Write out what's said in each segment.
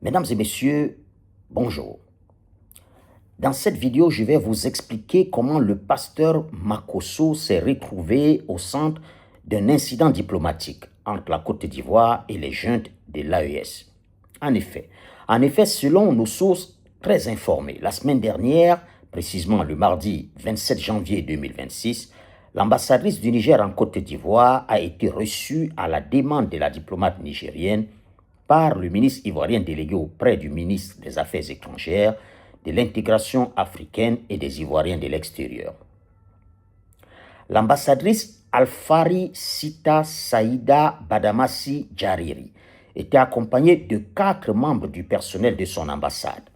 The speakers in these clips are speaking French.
Mesdames et messieurs, bonjour. Dans cette vidéo, je vais vous expliquer comment le pasteur Makosso s'est retrouvé au centre d'un incident diplomatique entre la Côte d'Ivoire et les juntes de l'AES. En effet, selon nos sources très informées, la semaine dernière, précisément le mardi 27 janvier 2026, l'ambassadrice du Niger en Côte d'Ivoire a été reçue à la demande de la diplomate nigérienne par le ministre ivoirien délégué auprès du ministre des Affaires étrangères, de l'intégration africaine et des Ivoiriens de l'extérieur. L'ambassadrice Alfari Sita Saïda Badamassi Jariri était accompagnée de 4 membres du personnel de son ambassade.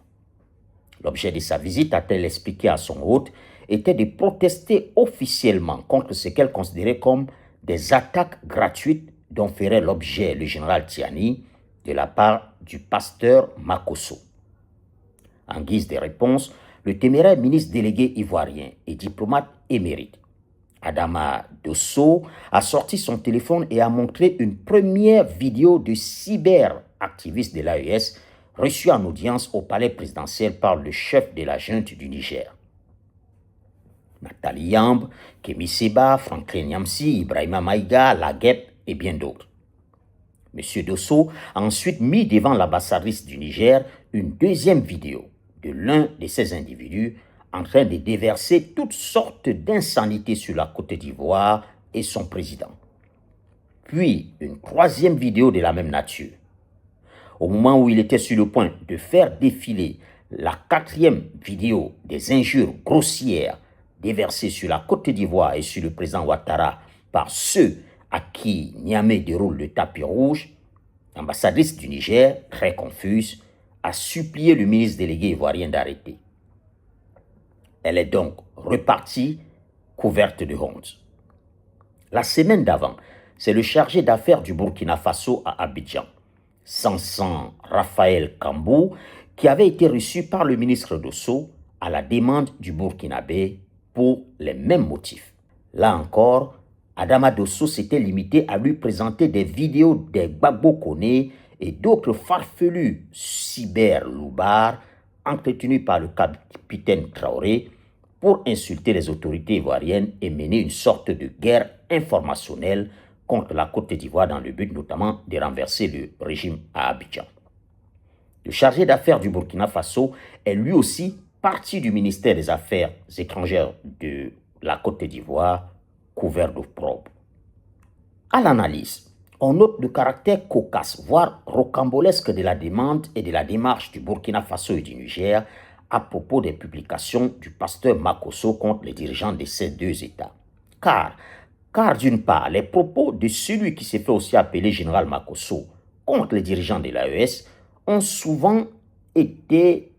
L'objet de sa visite, a-t-elle expliqué à son hôte, était de protester officiellement contre ce qu'elle considérait comme des attaques gratuites dont ferait l'objet le général Tiani de la part du pasteur Makosso. En guise de réponse, le téméraire ministre délégué ivoirien et diplomate émérite, Adama Dosso, a sorti son téléphone et a montré une première vidéo de cyberactiviste de l'AES reçue en audience au palais présidentiel par le chef de la junte du Niger. Nathalie Yamb, Kémy Séba, Franklin Nyamsi, Ibrahima Maïga, Laguep et bien d'autres. M. Dosso a ensuite mis devant l'ambassadrice du Niger une deuxième vidéo de l'un de ces individus en train de déverser toutes sortes d'insanités sur la Côte d'Ivoire et son président. Puis une troisième vidéo de la même nature. Au moment où il était sur le point de faire défiler la 4e vidéo des injures grossières déversées sur la Côte d'Ivoire et sur le président Ouattara par ceux à qui Niamey déroule le tapis rouge, l'ambassadrice du Niger, très confuse, a supplié le ministre délégué ivoirien d'arrêter. Elle est donc repartie couverte de honte. La semaine d'avant, c'est le chargé d'affaires du Burkina Faso à Abidjan, Sansan Raphaël Kambou, qui avait été reçu par le ministre Dosso à la demande du Burkinabé pour les mêmes motifs. Là encore, Adama Dosso s'était limité à lui présenter des vidéos des Gbagbo Koné et d'autres farfelus cyber-loubards entretenus par le capitaine Traoré pour insulter les autorités ivoiriennes et mener une sorte de guerre informationnelle contre la Côte d'Ivoire dans le but notamment de renverser le régime à Abidjan. Le chargé d'affaires du Burkina Faso est lui aussi parti du ministère des Affaires étrangères de la Côte d'Ivoire, couvert d'opprobre. À l'analyse, on note le caractère cocasse, voire rocambolesque de la demande et de la démarche du Burkina Faso et du Niger à propos des publications du pasteur Makosso contre les dirigeants de ces deux États. Car d'une part, les propos de celui qui s'est fait aussi appeler général Makosso contre les dirigeants de l'AES ont souvent été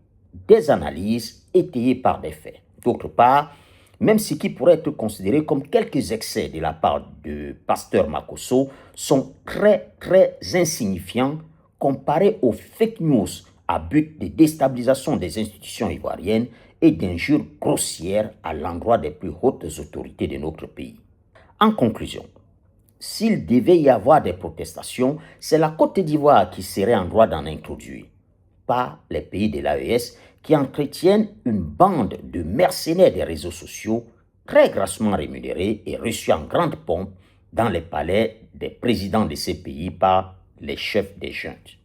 des analyses étayées par des faits. D'autre part, même ce qui pourrait être considéré comme quelques excès de la part du pasteur Makosso sont très insignifiants comparés aux fake news à but de déstabilisation des institutions ivoiriennes et d'injures grossières à l'endroit des plus hautes autorités de notre pays. En conclusion, s'il devait y avoir des protestations, c'est la Côte d'Ivoire qui serait en droit d'en introduire, pas les pays de l'AES qui entretiennent une bande de mercenaires des réseaux sociaux très grassement rémunérés et reçus en grande pompe dans les palais des présidents de ces pays par les chefs des juntes.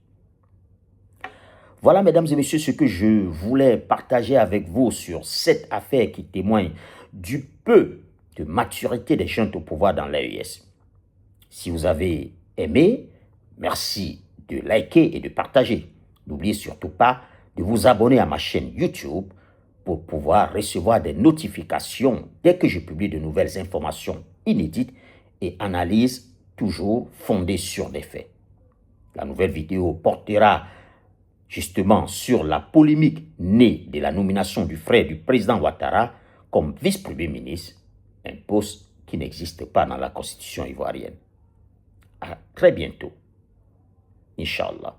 Voilà, mesdames et messieurs, ce que je voulais partager avec vous sur cette affaire qui témoigne du peu de maturité des juntes au pouvoir dans l'AES. Si vous avez aimé, merci de liker et de partager. N'oubliez surtout pas de vous abonner à ma chaîne YouTube pour pouvoir recevoir des notifications dès que je publie de nouvelles informations inédites et analyses toujours fondées sur des faits. La nouvelle vidéo portera justement sur la polémique née de la nomination du frère du président Ouattara comme vice-premier ministre, un poste qui n'existe pas dans la constitution ivoirienne. À très bientôt, Inch'Allah.